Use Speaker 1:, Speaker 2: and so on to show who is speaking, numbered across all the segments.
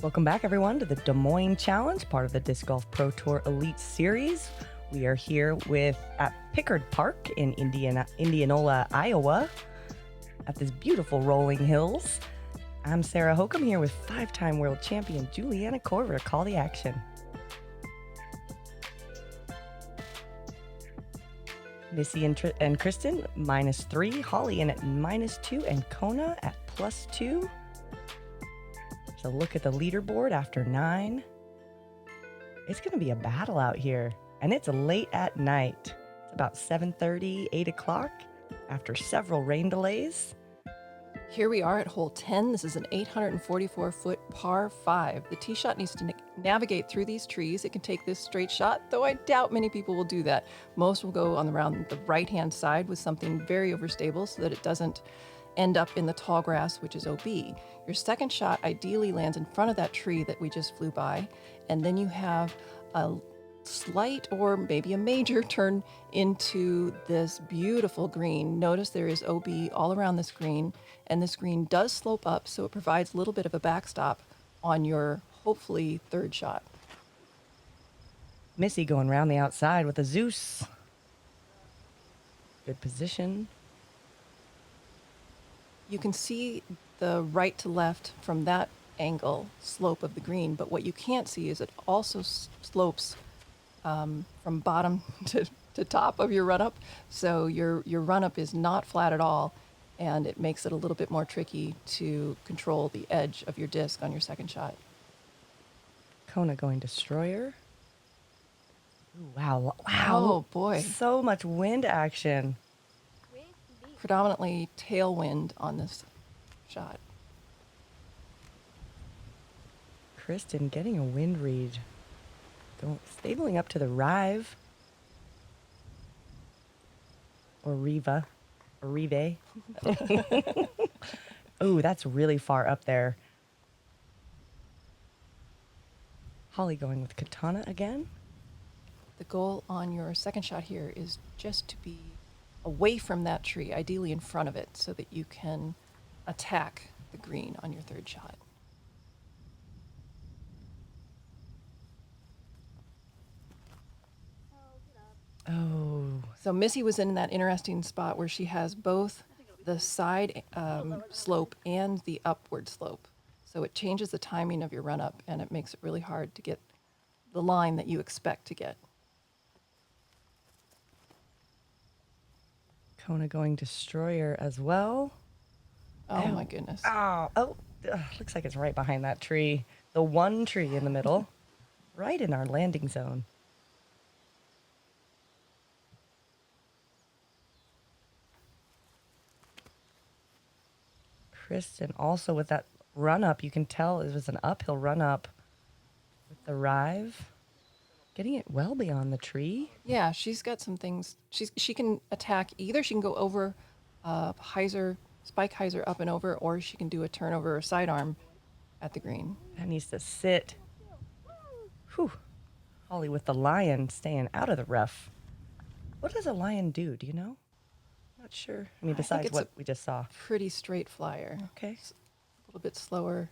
Speaker 1: Welcome back, everyone, to the Des Moines Challenge, part of the Disc Golf Pro Tour Elite Series. We are here at Pickard Park in Indianola, Iowa, at this beautiful rolling hills. I'm Sarah Hokom here with five-time world champion Juliana Korver to call the action. Missy and Kristen, -3. Holly in at -2, and Kona at +2. A look at the leaderboard after 9. It's going to be a battle out here, and it's late at night. It's about 7:30, 8 o'clock after several rain delays.
Speaker 2: Here we are at hole 10. This is an 844-foot par 5. The tee shot needs to navigate through these trees. It can take this straight shot, though I doubt many people will do that. Most will go around the right-hand side with something very overstable so that it doesn't end up in the tall grass, which is OB. Your second shot ideally lands in front of that tree that we just flew by, and then you have a slight or maybe a major turn into this beautiful green. Notice there is OB all around this green, and this green does slope up, so it provides a little bit of a backstop on your hopefully third shot.
Speaker 1: Missy going around the outside with a Zeus. Good position.
Speaker 2: You can see the right to left from that angle slope of the green, but what you can't see is it also slopes from bottom to top of your run-up. So your run-up is not flat at all, and it makes it a little bit more tricky to control the edge of your disc on your second shot.
Speaker 1: Kona going destroyer. Ooh, wow.
Speaker 2: Oh, boy.
Speaker 1: So much wind action.
Speaker 2: Predominantly tailwind on this shot.
Speaker 1: Kristen getting a wind read. Stabling up to the Rive. Or Riva. Or Rive. Ooh, that's really far up there. Holly going with Katana again.
Speaker 2: The goal on your second shot here is just to be away from that tree, ideally in front of it, so that you can attack the green on your third shot.
Speaker 1: Oh.
Speaker 2: So Missy was in that interesting spot where she has both the side slope and the upward slope. So it changes the timing of your run-up, and it makes it really hard to get the line that you expect to get.
Speaker 1: Kona going destroyer as well.
Speaker 2: Oh, my goodness.
Speaker 1: Looks like it's right behind that tree. The one tree in the middle, right in our landing zone. Kristen also with that run-up, you can tell it was an uphill run-up with the Rive. Getting it well beyond the tree.
Speaker 2: Yeah, she's got some things. She can attack either. She can go over spike hyzer up and over, or she can do a turnover or sidearm at the green.
Speaker 1: That needs to sit. Whew. Holly with the lion staying out of the rough. What does a lion do? Do you know? Not sure. I mean, besides what we just saw.
Speaker 2: Pretty straight flyer.
Speaker 1: Okay.
Speaker 2: It's a little bit slower.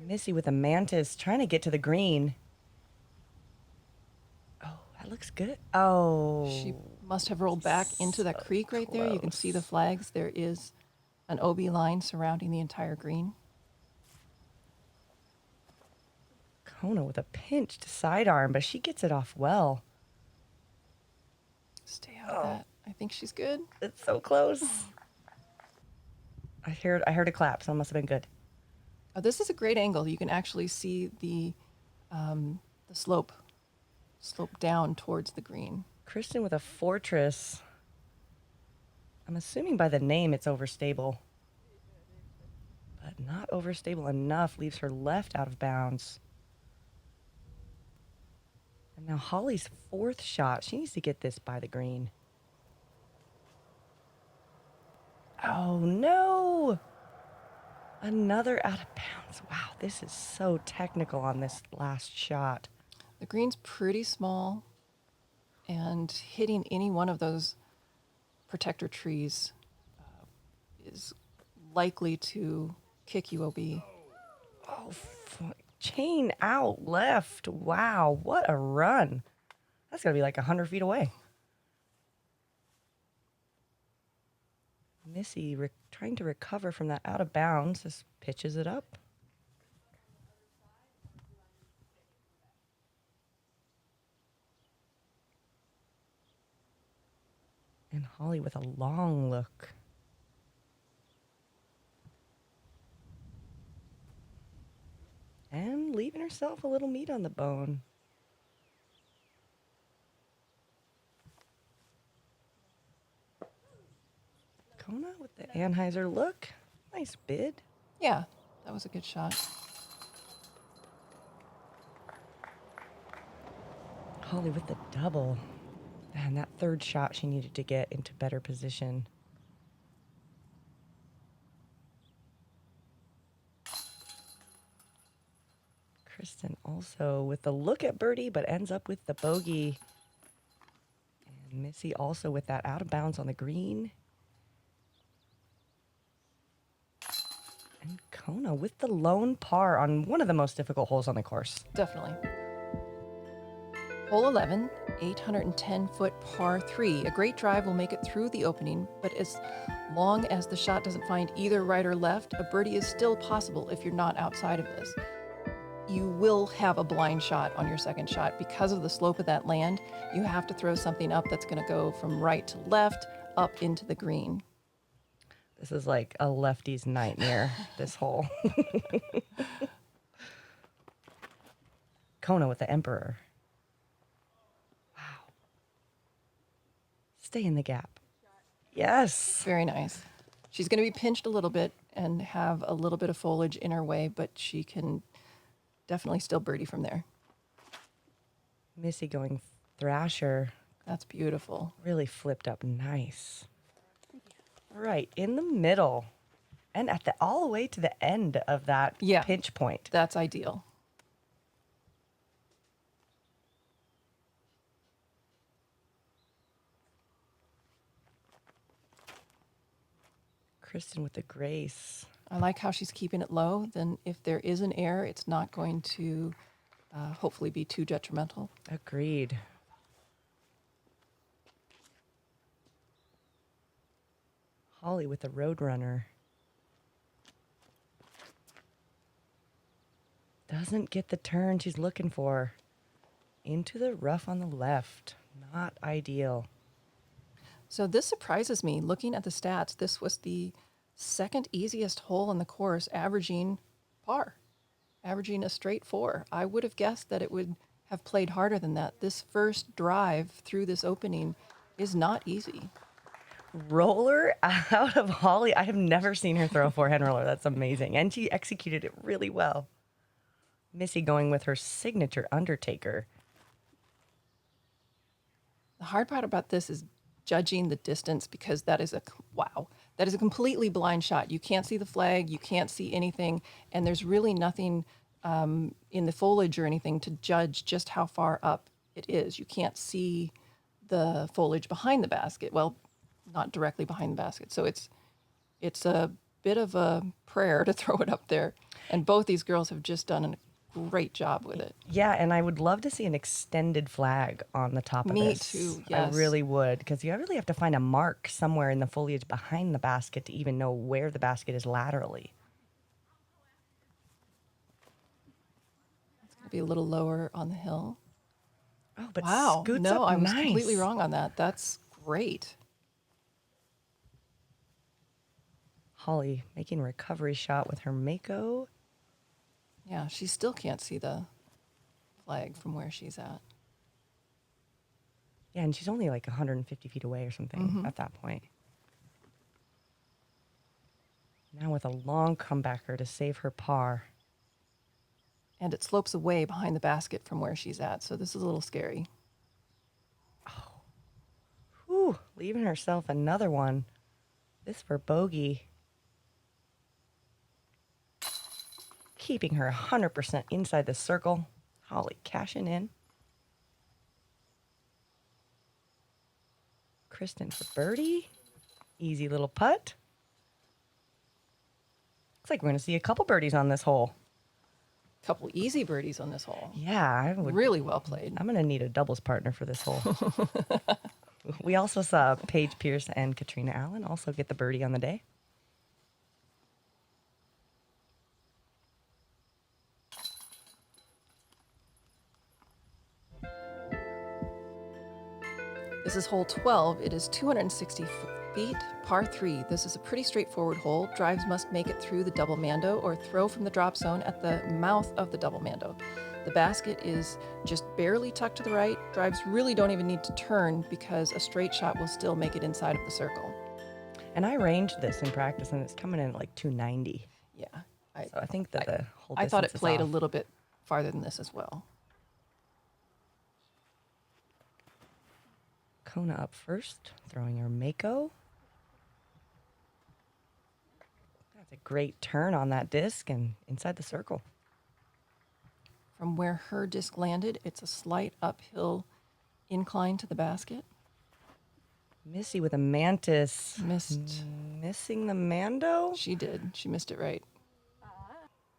Speaker 1: Missy with a mantis trying to get to the green. Oh, that looks good. Oh.
Speaker 2: She must have rolled back into that creek right there. You can see the flags. There is an OB line surrounding the entire green.
Speaker 1: Kona with a pinched sidearm, but she gets it off well.
Speaker 2: Stay out of that. I think she's good.
Speaker 1: It's so close. I heard a clap, so it must have been good.
Speaker 2: Oh, this is a great angle. You can actually see the slope down towards the green.
Speaker 1: Kristen with a fortress. I'm assuming by the name it's overstable. But not overstable enough. Leaves her left out of bounds. And now Holly's fourth shot. She needs to get this by the green. Oh, no. Another out of bounds. Wow, this is so technical on this last shot.
Speaker 2: The green's pretty small, and hitting any one of those protector trees is likely to kick you, OB.
Speaker 1: Oh, chain out left. Wow, what a run. That's got to be like 100 feet away. Missy trying to recover from that out of bounds. Just pitches it up. And Holly with a long look. And leaving herself a little meat on the bone. Kona with the Anheuser look. Nice bid.
Speaker 2: Yeah, that was a good shot.
Speaker 1: Holly with the double. Man, that third shot she needed to get into better position. Kristen also with the look at birdie, but ends up with the bogey. And Missy also with that out of bounds on the green. And Kona with the lone par on one of the most difficult holes on the course.
Speaker 2: Definitely. Hole 11, 810-foot par 3. A great drive will make it through the opening, but as long as the shot doesn't find either right or left, a birdie is still possible if you're not outside of this. You will have a blind shot on your second shot. Because of the slope of that land, you have to throw something up that's going to go from right to left, up into the green.
Speaker 1: This is like a lefty's nightmare, this hole. Kona with the Emperor. Wow. Stay in the gap. Yes.
Speaker 2: Very nice. She's going to be pinched a little bit and have a little bit of foliage in her way, but she can definitely still birdie from there.
Speaker 1: Missy going Thrasher.
Speaker 2: That's beautiful.
Speaker 1: Really flipped up nice. Right in the middle. And at the all the way to the end of that pinch point.
Speaker 2: That's ideal.
Speaker 1: Kristen with the grace.
Speaker 2: I like how she's keeping it low. Then if there is an error, it's not going to hopefully be too detrimental.
Speaker 1: Agreed. Holly with the Roadrunner. Doesn't get the turn she's looking for. Into the rough on the left. Not ideal.
Speaker 2: So this surprises me. Looking at the stats, this was the second easiest hole on the course, averaging par, averaging a straight 4. I would have guessed that it would have played harder than that. This first drive through this opening is not easy.
Speaker 1: Roller out of Holly. I have never seen her throw a forehand roller. That's amazing. And she executed it really well. Missy going with her signature Undertaker.
Speaker 2: The hard part about this is judging the distance, because that is a completely blind shot. You can't see the flag, you can't see anything, and there's really nothing in the foliage or anything to judge just how far up it is. You can't see the foliage behind the basket. Well, not directly behind the basket. So it's a bit of a prayer to throw it up there. And both these girls have just done a great job with it.
Speaker 1: Yeah, and I would love to see an extended flag on the top of this.
Speaker 2: Me too, yes.
Speaker 1: I really would, because you really have to find a mark somewhere in the foliage behind the basket to even know where the basket is laterally.
Speaker 2: It's going to be a little lower on the hill.
Speaker 1: Oh, but
Speaker 2: wow.
Speaker 1: scoots
Speaker 2: No,
Speaker 1: up
Speaker 2: I was
Speaker 1: nice.
Speaker 2: completely wrong on that. That's great.
Speaker 1: Holly making a recovery shot with her Mako.
Speaker 2: Yeah, she still can't see the flag from where she's at.
Speaker 1: Yeah, and she's only like 150 feet away or something at that point. Now with a long comebacker to save her par.
Speaker 2: And it slopes away behind the basket from where she's at, so this is a little scary.
Speaker 1: Oh. Whew, leaving herself another one. This for bogey. Keeping her 100% inside the circle. Holly cashing in. Kristen for birdie. Easy little putt. Looks like we're going to see a couple birdies on this hole.
Speaker 2: Couple easy birdies on this hole.
Speaker 1: Yeah, I would.
Speaker 2: Really well played.
Speaker 1: I'm going to need a doubles partner for this hole. We also saw Paige Pierce and Katrina Allen also get the birdie on the day.
Speaker 2: This is hole 12. It is 260 feet, par 3. This is a pretty straightforward hole. Drives must make it through the double mando or throw from the drop zone at the mouth of the double mando. The basket is just barely tucked to the right. Drives really don't even need to turn because a straight shot will still make it inside of the circle.
Speaker 1: And I ranged this in practice, and it's coming in at like 290.
Speaker 2: Yeah.
Speaker 1: So I think that the whole
Speaker 2: I thought it
Speaker 1: distance is
Speaker 2: played a
Speaker 1: off.
Speaker 2: little bit farther than this as well.
Speaker 1: Kona up first, throwing her Mako. That's a great turn on that disc and inside the circle.
Speaker 2: From where her disc landed, it's a slight uphill incline to the basket.
Speaker 1: Missy with a mantis. Missing the mando?
Speaker 2: She did. She missed it right.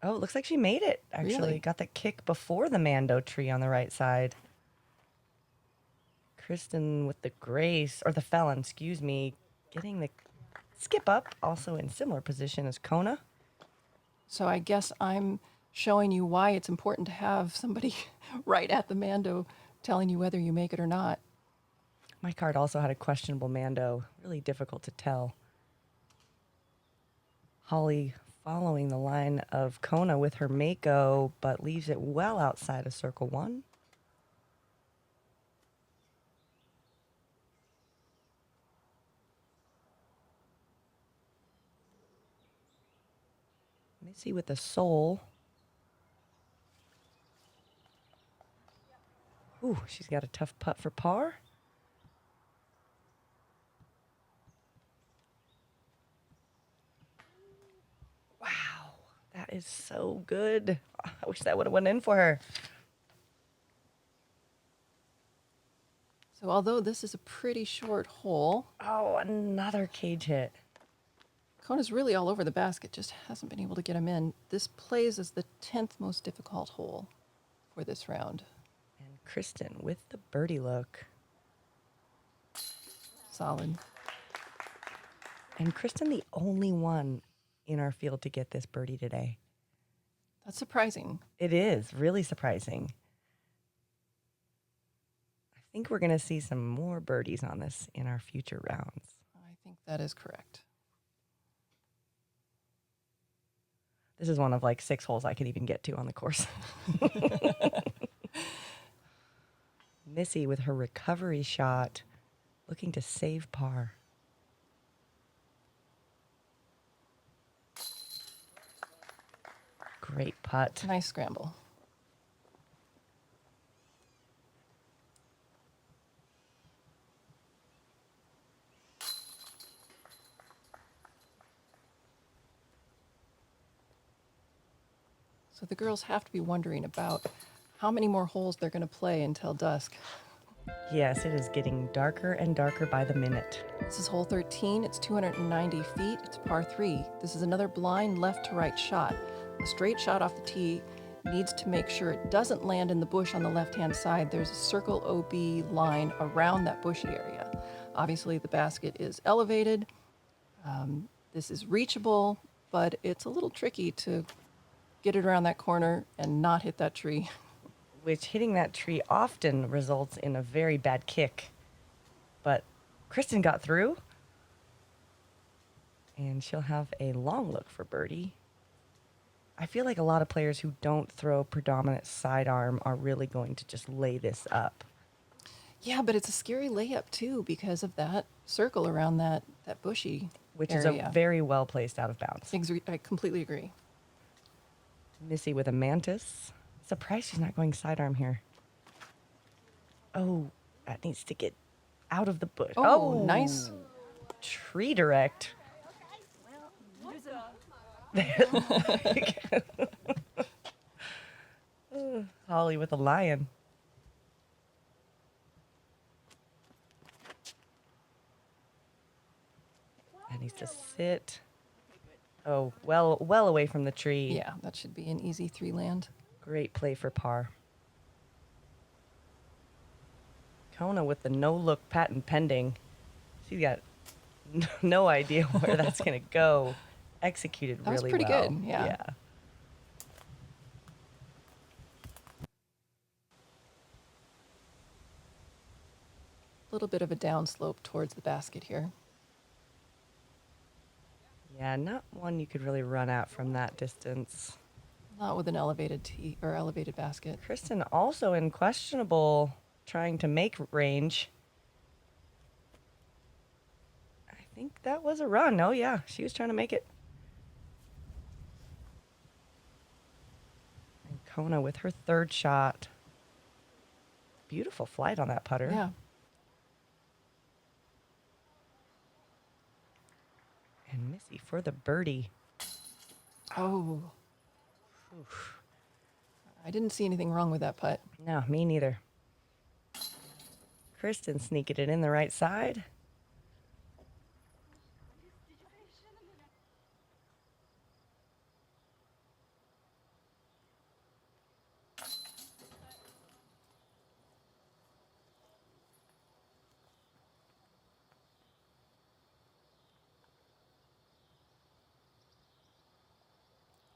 Speaker 1: Oh, it looks like she made it, actually.
Speaker 2: Really?
Speaker 1: Got the kick before the mando tree on the right side. Kristen with the grace, or the felon, excuse me, getting the skip up, also in similar position as Kona.
Speaker 2: So I guess I'm showing you why it's important to have somebody right at the mando telling you whether you make it or not.
Speaker 1: My card also had a questionable mando, really difficult to tell. Holly following the line of Kona with her Mako, but leaves it well outside of circle 1. Missy with the soul. Ooh, she's got a tough putt for par. Wow, that is so good. I wish that would have went in for her.
Speaker 2: So although this is a pretty short hole,
Speaker 1: Oh, another cage hit.
Speaker 2: Kona's really all over the basket, just hasn't been able to get him in. This plays as the 10th most difficult hole for this round.
Speaker 1: And Kristen with the birdie look.
Speaker 2: Solid.
Speaker 1: And Kristen, the only one in our field to get this birdie today.
Speaker 2: That's surprising.
Speaker 1: It is really surprising. I think we're going to see some more birdies on this in our future rounds.
Speaker 2: I think that is correct.
Speaker 1: This is one of like 6 holes I could even get to on the course. Missy with her recovery shot, looking to save par. Great putt.
Speaker 2: Nice scramble. So the girls have to be wondering about how many more holes they're going to play until dusk.
Speaker 1: Yes, it is getting darker and darker by the minute.
Speaker 2: This is hole 13. It's 290 feet. It's par 3. This is another blind left to right shot. A straight shot off the tee needs to make sure it doesn't land in the bush on the left-hand side. There's a circle OB line around that bushy area. Obviously, the basket is elevated. This is reachable, but it's a little tricky to get it around that corner and not hit that tree.
Speaker 1: Which hitting that tree often results in a very bad kick. But Kristen got through, and she'll have a long look for birdie. I feel like a lot of players who don't throw predominant sidearm are really going to just lay this up.
Speaker 2: Yeah, but it's a scary layup too because of that circle around that bushy
Speaker 1: Which
Speaker 2: area.
Speaker 1: is a very well placed out of bounds.
Speaker 2: I completely agree.
Speaker 1: Missy with a mantis. Surprised she's not going sidearm here. Oh, that needs to get out of the bush.
Speaker 2: Oh, nice.
Speaker 1: Tree direct. Holly with a lion. That needs to sit. Oh, well away from the tree.
Speaker 2: Yeah, that should be an easy 3 land.
Speaker 1: Great play for par. Kona with the no-look patent pending. She's got no idea where that's going to go. Executed
Speaker 2: That was
Speaker 1: really
Speaker 2: pretty
Speaker 1: well.
Speaker 2: good, yeah. A little bit of a downslope towards the basket here.
Speaker 1: Yeah, not one you could really run out from that distance.
Speaker 2: Not with an elevated tee or elevated basket.
Speaker 1: Kristen also in questionable trying to make range. I think that was a run. Oh, yeah, she was trying to make it. And Kona with her 3rd shot. Beautiful flight on that putter.
Speaker 2: Yeah.
Speaker 1: And Missy for the birdie.
Speaker 2: Oh.
Speaker 1: Oof.
Speaker 2: I didn't see anything wrong with that putt.
Speaker 1: No, me neither. Kristen sneaking it in the right side.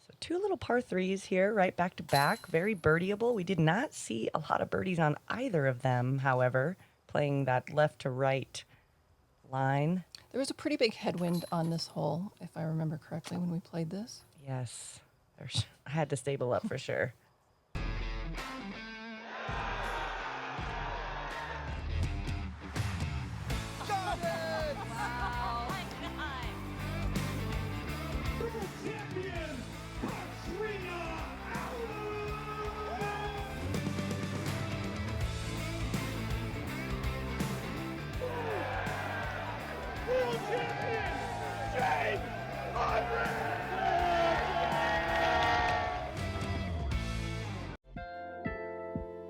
Speaker 1: So 2 little par 3s here, right back to back. Very birdieable. We did not see a lot of birdies on either of them, however, playing that left to right line.
Speaker 2: There was a pretty big headwind on this hole, if I remember correctly, when we played this.
Speaker 1: Yes, I had to stable up for sure.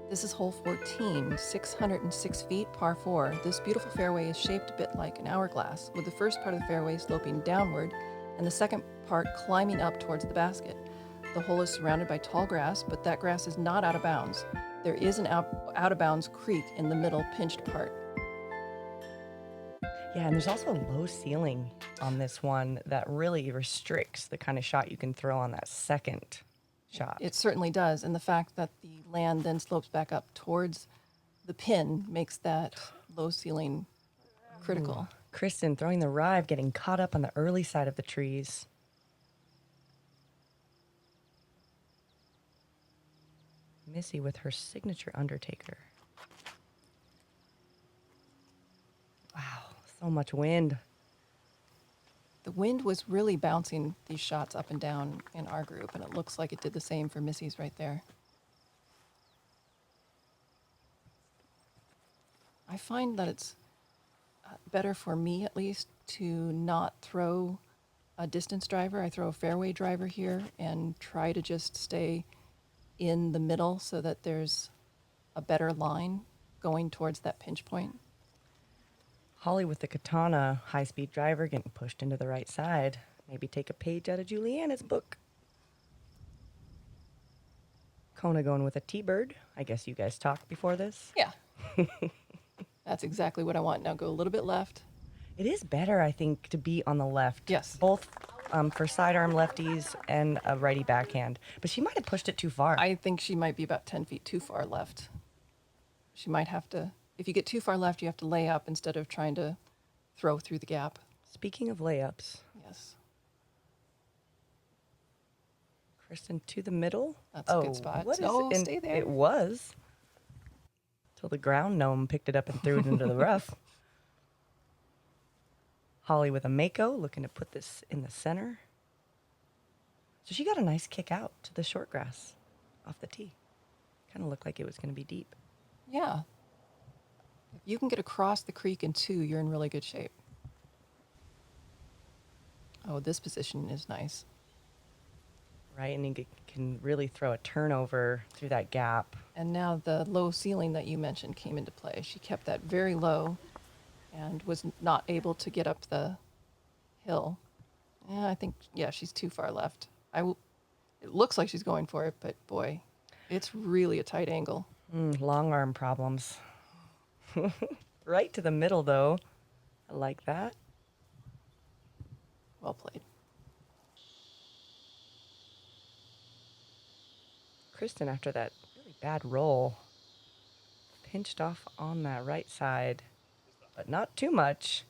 Speaker 2: This is hole 14, 606 feet, par 4. This beautiful fairway is shaped a bit like an hourglass, with the first part of the fairway sloping downward and the second part climbing up towards the basket. The hole is surrounded by tall grass, but that grass is not out of bounds. There is an out of bounds creek in the middle pinched part.
Speaker 1: Yeah, and there's also a low ceiling on this one that really restricts the kind of shot you can throw on that second shot.
Speaker 2: It certainly does, and the fact that the land then slopes back up towards the pin makes that low ceiling critical.
Speaker 1: Kristen throwing the rive, getting caught up on the early side of the trees. Missy with her signature undertaker. Wow, so much wind.
Speaker 2: The wind was really bouncing these shots up and down in our group, and it looks like it did the same for Missy's right there. I find that it's better for me, at least, to not throw a distance driver. I throw a fairway driver here and try to just stay in the middle so that there's a better line going towards that pinch point.
Speaker 1: Holly with the katana high-speed driver getting pushed into the right side. Maybe take a page out of Juliana's book. Kona going with a T-bird. I guess you guys talked before this.
Speaker 2: Yeah. That's exactly what I want. Now go a little bit left.
Speaker 1: It is better, I think, to be on the left.
Speaker 2: Yes.
Speaker 1: Both for sidearm lefties and a righty backhand. But she might have pushed it too far.
Speaker 2: I think she might be about 10 feet too far left. She might have to, if you get too far left, you have to lay up instead of trying to throw through the gap.
Speaker 1: Speaking of layups,
Speaker 2: Yes.
Speaker 1: Kristen to the middle.
Speaker 2: That's a good spot.
Speaker 1: What is
Speaker 2: Oh,
Speaker 1: it?
Speaker 2: stay there.
Speaker 1: It was. Till the ground gnome picked it up and threw it into the rough. Holly with a Mako, looking to put this in the center. So she got a nice kick out to the short grass off the tee. Kind of looked like it was going to be deep.
Speaker 2: Yeah. If you can get across the creek in 2, you're in really good shape. Oh, this position is nice.
Speaker 1: Right, and you can really throw a turnover through that gap.
Speaker 2: And now the low ceiling that you mentioned came into play. She kept that very low and was not able to get up the hill. Yeah, I think, yeah, she's too far left. It looks like she's going for it, but boy, it's really a tight angle.
Speaker 1: Long arm problems. Right to the middle, though. I like that.
Speaker 2: Well played.
Speaker 1: Kristen, after that really bad roll, pinched off on that right side, but not too much.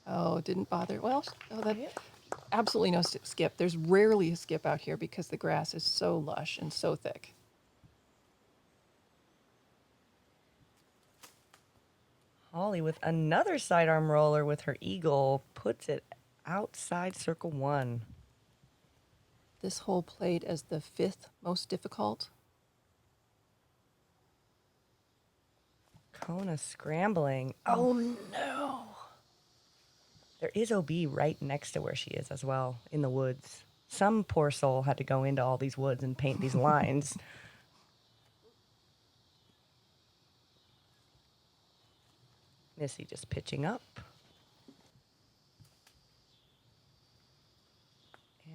Speaker 2: Oh, didn't bother. Well, oh, that
Speaker 1: Yep.
Speaker 2: absolutely no skip. There's rarely a skip out here because the grass is so lush and so thick.
Speaker 1: Holly with another sidearm roller with her eagle puts it outside circle 1.
Speaker 2: This hole played as the 5th most difficult.
Speaker 1: Kona scrambling. Oh no! There is OB right next to where she is as well, in the woods. Some poor soul had to go into all these woods and paint these lines. Missy just pitching up.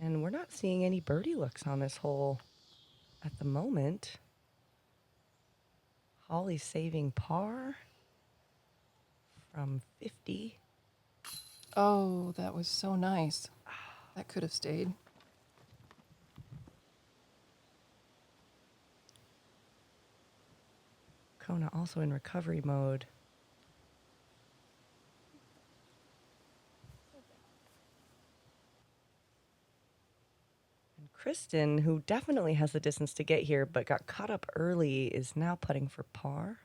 Speaker 1: And we're not seeing any birdie looks on this hole at the moment. Holly saving par from 50.
Speaker 2: Oh, that was so nice. That could have stayed.
Speaker 1: Kona also in recovery mode. And Kristen, who definitely has the distance to get here but got caught up early, is now putting for par.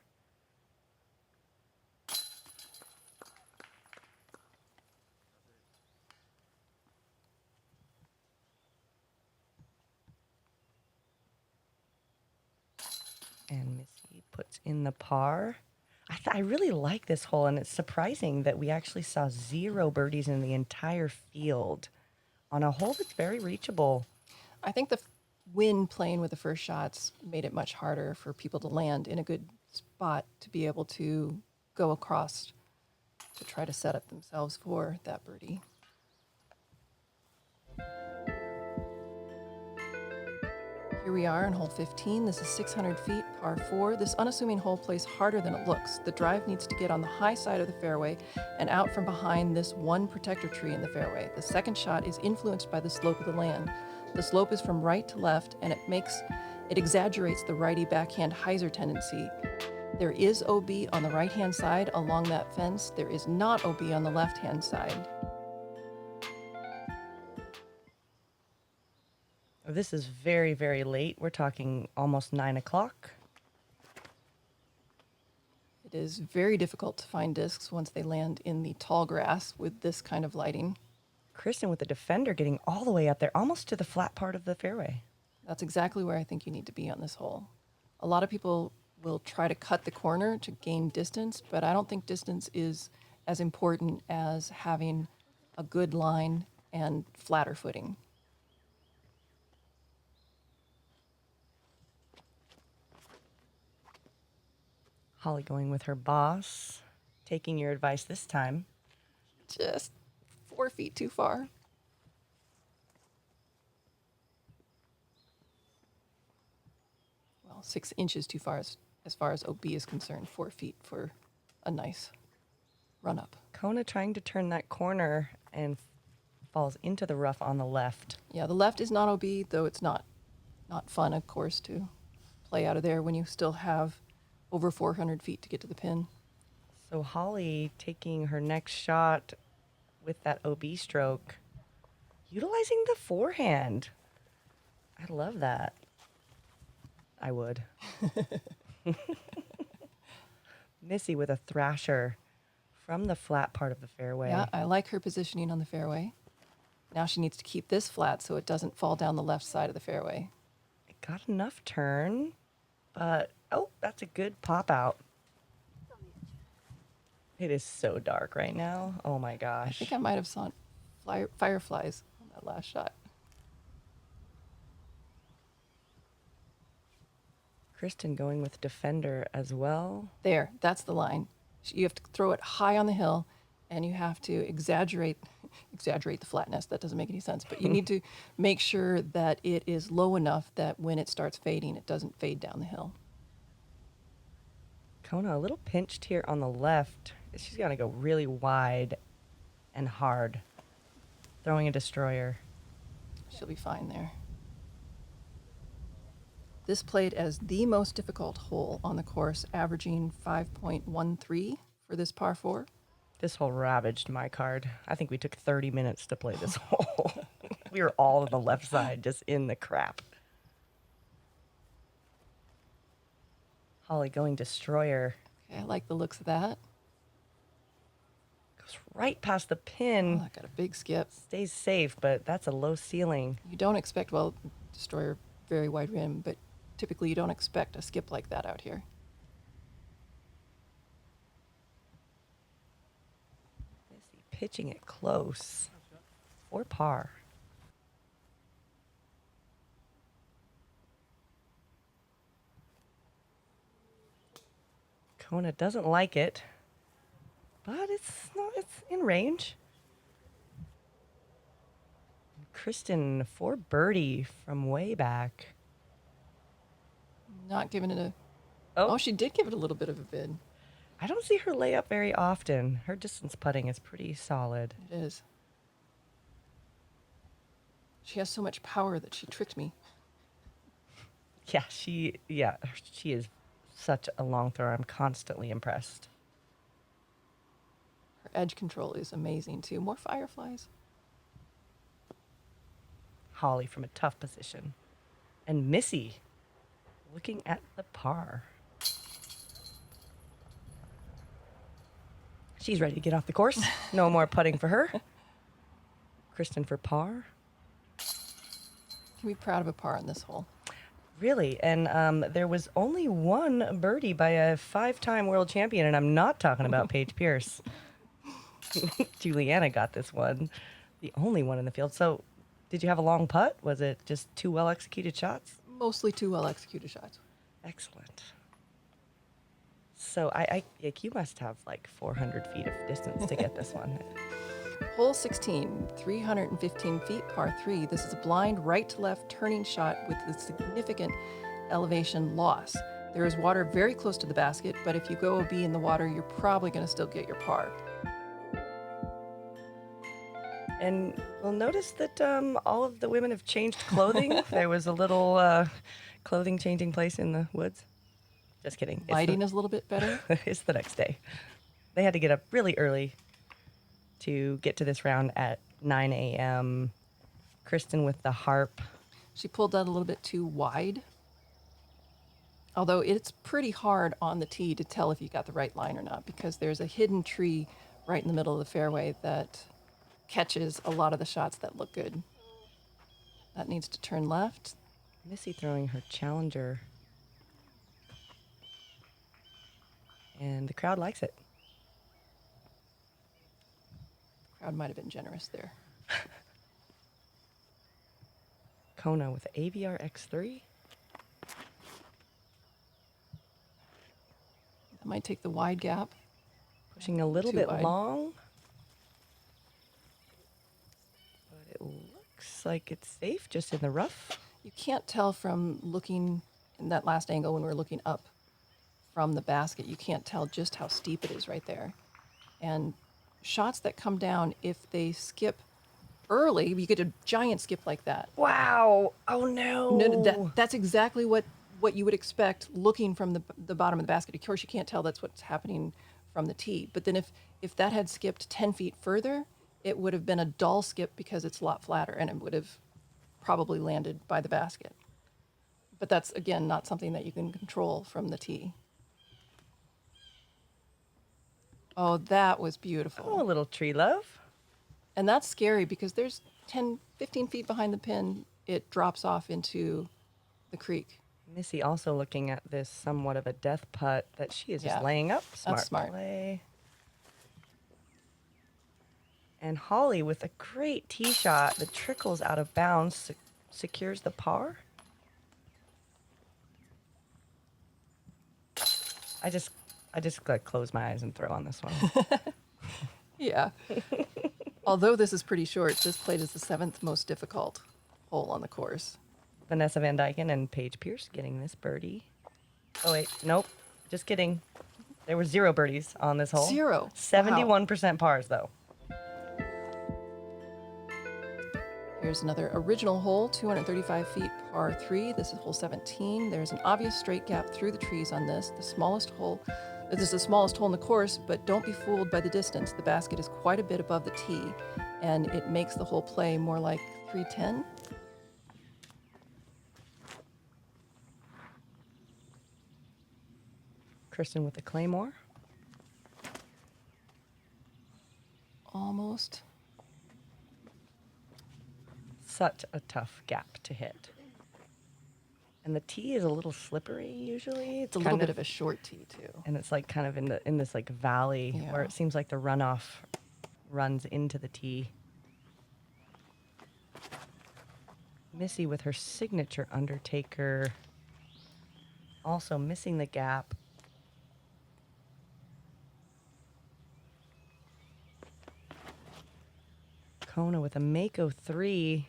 Speaker 1: And Missy puts in the par. I really like this hole, and it's surprising that we actually saw 0 birdies in the entire field on a hole that's very reachable.
Speaker 2: I think the wind playing with the first shots made it much harder for people to land in a good spot to be able to go across to try to set up themselves for that birdie. Here we are on hole 15. This is 600 feet, par 4. This unassuming hole plays harder than it looks. The drive needs to get on the high side of the fairway and out from behind this one protector tree in the fairway. The second shot is influenced by the slope of the land. The slope is from right to left, and it exaggerates the righty backhand hyzer tendency. There is OB on the right-hand side along that fence. There is not OB on the left-hand side.
Speaker 1: This is very, very late. We're talking almost 9 o'clock.
Speaker 2: It is very difficult to find discs once they land in the tall grass with this kind of lighting.
Speaker 1: Kristen with the defender getting all the way up there, almost to the flat part of the fairway.
Speaker 2: That's exactly where I think you need to be on this hole. A lot of people will try to cut the corner to gain distance, but I don't think distance is as important as having a good line and flatter footing.
Speaker 1: Holly going with her boss, taking your advice this time.
Speaker 2: Just 4 feet too far. Well, 6 inches too far as far as OB is concerned. 4 feet for a nice run up.
Speaker 1: Kona trying to turn that corner and falls into the rough on the left.
Speaker 2: Yeah, the left is not OB, though it's not fun, of course, to play out of there when you still have over 400 feet to get to the pin.
Speaker 1: So Holly taking her next shot with that OB stroke, utilizing the forehand. I love that. I would. Missy with a thrasher from the flat part of the fairway.
Speaker 2: Yeah, I like her positioning on the fairway. Now she needs to keep this flat so it doesn't fall down the left side of the fairway.
Speaker 1: It got enough turn, but oh, that's a good pop out. It is so dark right now. Oh my
Speaker 2: I
Speaker 1: gosh.
Speaker 2: think I might have saw fireflies on that last shot.
Speaker 1: Kristen going with defender as well.
Speaker 2: There, that's the line. You have to throw it high on the hill, and you have to exaggerate exaggerate the flatness. That doesn't make any sense. But you need to make sure that it is low enough that when it starts fading, it doesn't fade down the hill.
Speaker 1: Kona a little pinched here on the left. She's got to go really wide and hard. Throwing a destroyer.
Speaker 2: She'll be fine there. This played as the most difficult hole on the course, averaging 5.13 for this par 4.
Speaker 1: This hole ravaged my card. I think we took 30 minutes to play this hole. We were all on the left side, just in the crap. Holly going destroyer.
Speaker 2: Okay, I like the looks of that.
Speaker 1: Goes right past the pin.
Speaker 2: Oh, I got a big skip.
Speaker 1: Stays safe, but that's a low ceiling.
Speaker 2: You don't expect, well, destroyer, very wide rim, but typically you don't expect a skip like that out here.
Speaker 1: Missy pitching it close. For par. Kona doesn't like it, but it's in range. Kristen for birdie from way back.
Speaker 2: Not giving it a...
Speaker 1: Oh.
Speaker 2: Oh, she did give it a little bit of a bid.
Speaker 1: I don't see her lay up very often. Her distance putting is pretty solid.
Speaker 2: It is. She has so much power that she tricked me.
Speaker 1: Yeah, she is such a long thrower. I'm constantly impressed.
Speaker 2: Her edge control is amazing too. More fireflies.
Speaker 1: Holly from a tough position. And Missy looking at the par. She's ready to get off the course. No more putting for her. Kristen for par.
Speaker 2: Can be proud of a par on this hole.
Speaker 1: Really, and there was only one birdie by a 5-time world champion, and I'm not talking about Paige Pierce. Juliana got this one, the only one in the field. So, did you have a long putt? Was it just 2 well-executed shots?
Speaker 2: Mostly 2 well-executed shots.
Speaker 1: Excellent. So, I you must have like 400 feet of distance to get this one.
Speaker 2: Hole 16, 315 feet, par 3. This is a blind right to left turning shot with a significant elevation loss. There is water very close to the basket, but if you go OB in the water, you're probably going to still get your par.
Speaker 1: And we'll notice that all of the women have changed clothing. There was a little clothing changing place in the woods. Just kidding.
Speaker 2: Lighting is a little bit better.
Speaker 1: It's the next day. They had to get up really early to get to this round at 9 a.m. Kristen with the harp.
Speaker 2: She pulled that a little bit too wide. Although it's pretty hard on the tee to tell if you got the right line or not, because there's a hidden tree right in the middle of the fairway that catches a lot of the shots that look good. That needs to turn left.
Speaker 1: Missy throwing her challenger. And the crowd likes it.
Speaker 2: Crowd might have been generous there.
Speaker 1: Kona with AVR X3.
Speaker 2: That might take the wide gap.
Speaker 1: Pushing a little
Speaker 2: Too
Speaker 1: bit
Speaker 2: wide.
Speaker 1: long. But it looks like it's safe just in the rough.
Speaker 2: You can't tell from looking in that last angle when we're looking up from the basket. You can't tell just how steep it is right there. And shots that come down, if they skip early, you get a giant skip like that.
Speaker 1: Wow. Oh, no.
Speaker 2: No, that's exactly what you would expect looking from the bottom of the basket. Of course, you can't tell that's what's happening from the tee. But then if that had skipped 10 feet further, it would have been a dull skip because it's a lot flatter, and it would have probably landed by the basket. But that's, again, not something that you can control from the tee. Oh, that was beautiful.
Speaker 1: Oh, a little tree love.
Speaker 2: And that's scary because there's 10, 15 feet behind the pin, it drops off into the creek.
Speaker 1: Missy also looking at this somewhat of a death putt that she is just
Speaker 2: Yeah,
Speaker 1: laying up.
Speaker 2: that's smart.
Speaker 1: Play. And Holly with a great tee shot that trickles out of bounds, secures the par. I just gotta close my eyes and throw on this one.
Speaker 2: Yeah. Although this is pretty short, this plate is the 7th most difficult hole on the course.
Speaker 1: Vanessa Van Dyken and Paige Pierce getting this birdie. Oh, wait. Nope. Just kidding. There were 0 birdies on this hole.
Speaker 2: 0.
Speaker 1: 71% pars, though.
Speaker 2: Here's another original hole, 235 feet, par 3. This is hole 17. There's an obvious straight gap through the trees on this. This is the smallest hole in the course, but don't be fooled by the distance. The basket is quite a bit above the tee, and it makes the whole play more like 310.
Speaker 1: Kristen with the claymore.
Speaker 2: Almost.
Speaker 1: Such a tough gap to hit. And the tee is a little slippery usually.
Speaker 2: It's a little bit of a short tee too.
Speaker 1: And it's like kind of in this like valley where it seems like the runoff runs into the tee. Missy with her signature undertaker. Also missing the gap. Kona with a Mako 3.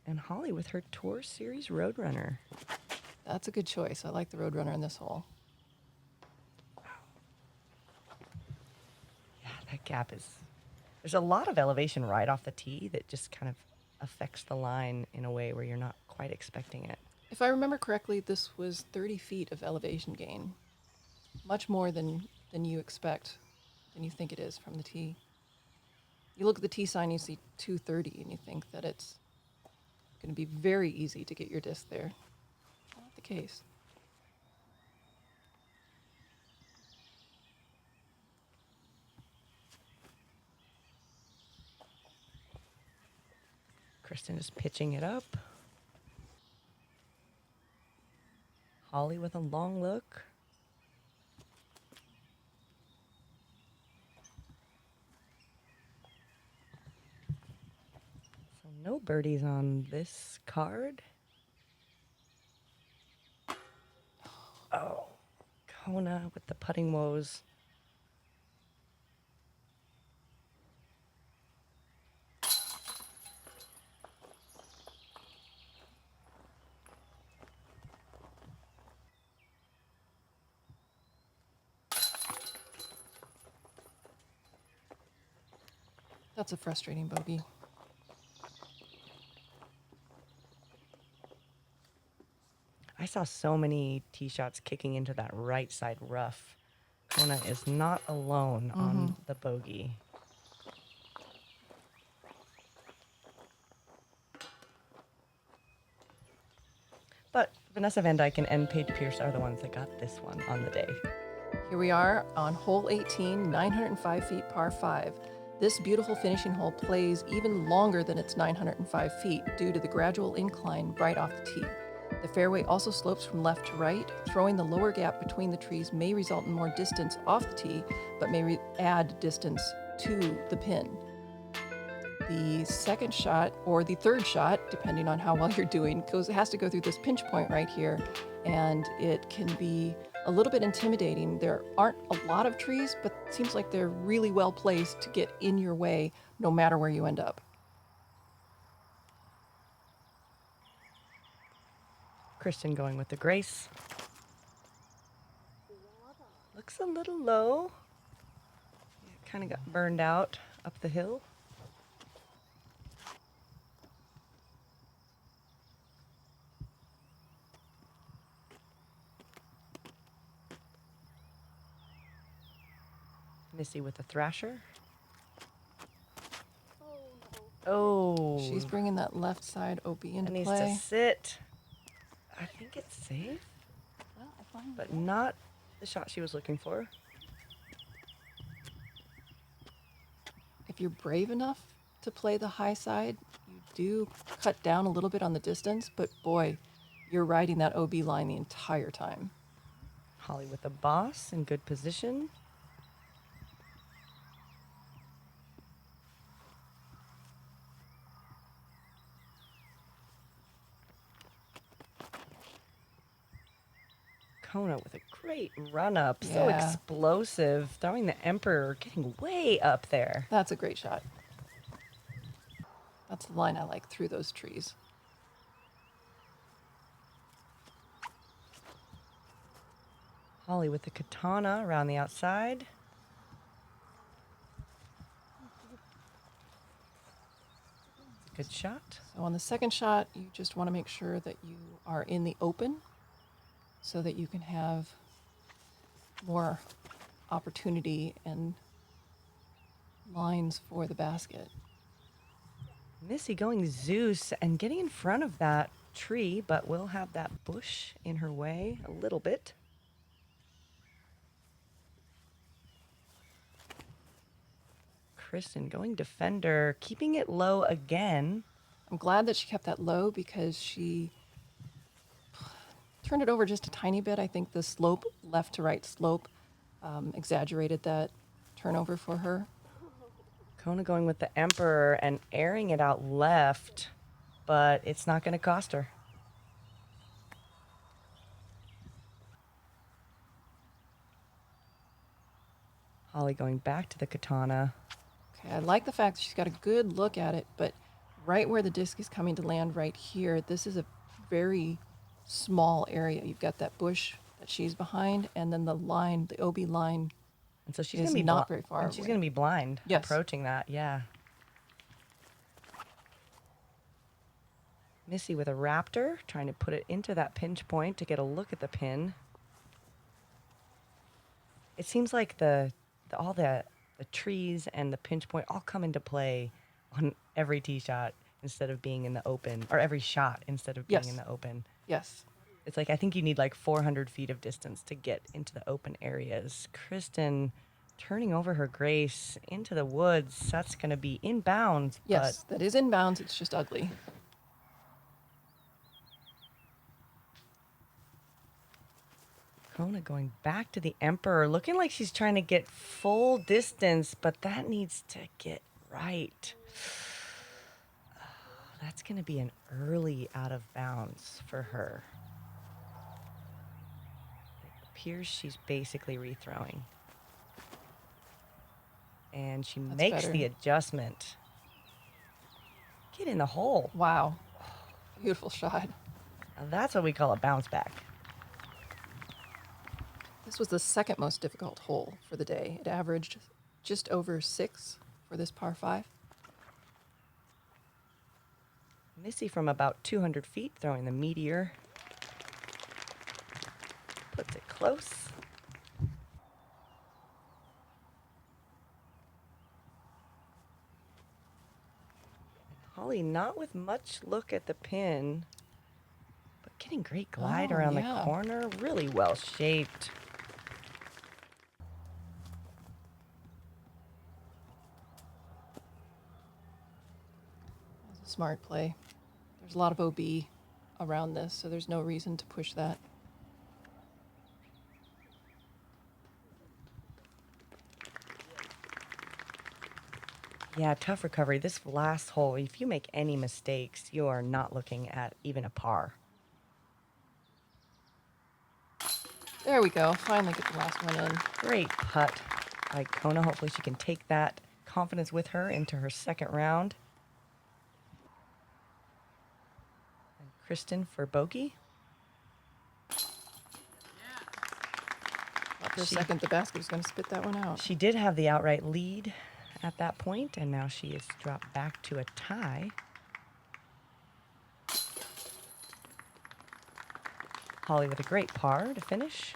Speaker 1: And Holly with her Tour Series Roadrunner.
Speaker 2: That's a good choice. I like the Roadrunner in this hole.
Speaker 1: Yeah, that gap is... There's a lot of elevation right off the tee that just kind of affects the line in a way where you're not quite expecting it.
Speaker 2: If I remember correctly, this was 30 feet of elevation gain. Much more than you expect, than you think it is from the tee. You look at the tee sign, you see 230, and you think that it's going to be very easy to get your disc there. Not the case.
Speaker 1: Kristen is pitching it up. Holly with a long look. So no birdies on this card. Oh, Kona with the putting woes.
Speaker 2: That's a frustrating bogey.
Speaker 1: I saw so many tee shots kicking into that right side rough. Kona is not alone on the bogey. But Vanessa Van Dyken and Paige Pierce are the ones that got this one on the day.
Speaker 2: Here we are on hole 18, 905 feet, par 5. This beautiful finishing hole plays even longer than its 905 feet due to the gradual incline right off the tee. The fairway also slopes from left to right. Throwing the lower gap between the trees may result in more distance off the tee, but may add distance to the pin. The second shot, or the third shot, depending on how well you're doing, has to go through this pinch point right here, and it can be a little bit intimidating. There aren't a lot of trees, but it seems like they're really well placed to get in your way no matter where you end up.
Speaker 1: Kristen going with the grace. Looks a little low. Yeah, kind of got burned out up the hill. Missy with the thrasher. Oh.
Speaker 2: She's bringing that left side OB into
Speaker 1: It needs
Speaker 2: play.
Speaker 1: to sit. I think it's safe, but not the shot she was looking for.
Speaker 2: If you're brave enough to play the high side, you do cut down a little bit on the distance, but boy, you're riding that OB line the entire time.
Speaker 1: Holly with the boss in good position. Kona with a great run up. So
Speaker 2: Yeah.
Speaker 1: explosive. Throwing the Emperor, getting way up there.
Speaker 2: That's a great shot. That's the line I like, through those trees.
Speaker 1: Holly with the katana around the outside. Good shot.
Speaker 2: So on the second shot, you just want to make sure that you are in the open so that you can have more opportunity and lines for the basket.
Speaker 1: Missy going Zeus and getting in front of that tree, but will have that bush in her way a little bit. Kristen going defender, keeping it low again.
Speaker 2: I'm glad that she kept that low because she turned it over just a tiny bit. I think the slope, left to right slope, exaggerated that turnover for her.
Speaker 1: Kona going with the Emperor and airing it out left, but it's not going to cost her. Holly going back to the katana.
Speaker 2: Okay, I like the fact that she's got a good look at it, but right where the disc is coming to land right here, this is a very small area. You've got that bush that she's behind, and then the line, the OB line,
Speaker 1: And so she's
Speaker 2: is
Speaker 1: going to be
Speaker 2: not very far
Speaker 1: and she's
Speaker 2: away.
Speaker 1: going to be blind
Speaker 2: Yes.
Speaker 1: approaching that. Yeah. Missy with a raptor, trying to put it into that pinch point to get a look at the pin. It seems like all the trees and the pinch point all come into play on every tee shot instead of being in the open, or every shot instead of being
Speaker 2: Yes.
Speaker 1: in the open.
Speaker 2: Yes.
Speaker 1: It's like I think you need like 400 feet of distance to get into the open areas. Kristen turning over her Grace into the woods. That's going to be inbounds.
Speaker 2: Yes, that is inbounds. It's just ugly.
Speaker 1: But Kona going back to the Emperor, looking like she's trying to get full distance, but that needs to get right. That's going to be an early out of bounds for her. It appears she's basically rethrowing. And she
Speaker 2: That's
Speaker 1: makes
Speaker 2: better.
Speaker 1: the adjustment. Get in the hole.
Speaker 2: Wow. Beautiful shot.
Speaker 1: Now that's what we call a bounce back.
Speaker 2: This was the second most difficult hole for the day. It averaged just over 6 for this par 5.
Speaker 1: Missy from about 200 feet throwing the meteor. Puts it close. Holly not with much look at the pin, but getting great glide
Speaker 2: Oh,
Speaker 1: around
Speaker 2: yeah.
Speaker 1: the corner. Really well shaped.
Speaker 2: That was a smart play. There's a lot of OB around this, so there's no reason to push that.
Speaker 1: Yeah, tough recovery. This last hole, if you make any mistakes, you are not looking at even a par.
Speaker 2: There we go. Finally get the last one in.
Speaker 1: Great putt by Kona. Hopefully she can take that confidence with her into her second round. And Kristen for bogey.
Speaker 2: Thought for a second the basket was going to spit that one out.
Speaker 1: She did have the outright lead at that point, and now she is dropped back to a tie. Holly with a great par to finish.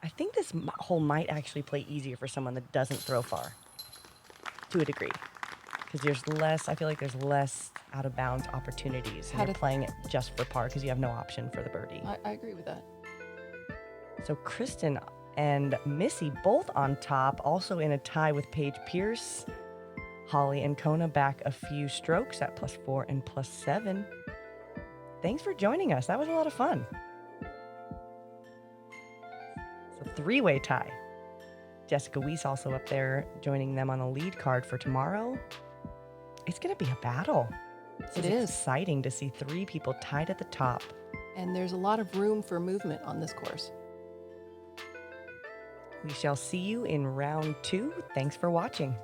Speaker 1: I think this hole might actually play easier for someone that doesn't throw far, to a degree. Because there's less, I feel like there's less out of bounds opportunities. And you're playing it just for par because you have no option for the birdie.
Speaker 2: I agree with that.
Speaker 1: So Kristen and Missy both on top, also in a tie with Paige Pierce. Holly and Kona back a few strokes at +4 and +7. Thanks for joining us. That was a lot of fun. So three-way tie. Jessica Weiss also up there joining them on the lead card for tomorrow. It's going to be a battle.
Speaker 2: It is.
Speaker 1: Exciting to see 3 people tied at the top
Speaker 2: and there's a lot of room for movement on this course.
Speaker 1: We shall see you in round 2. Thanks for watching.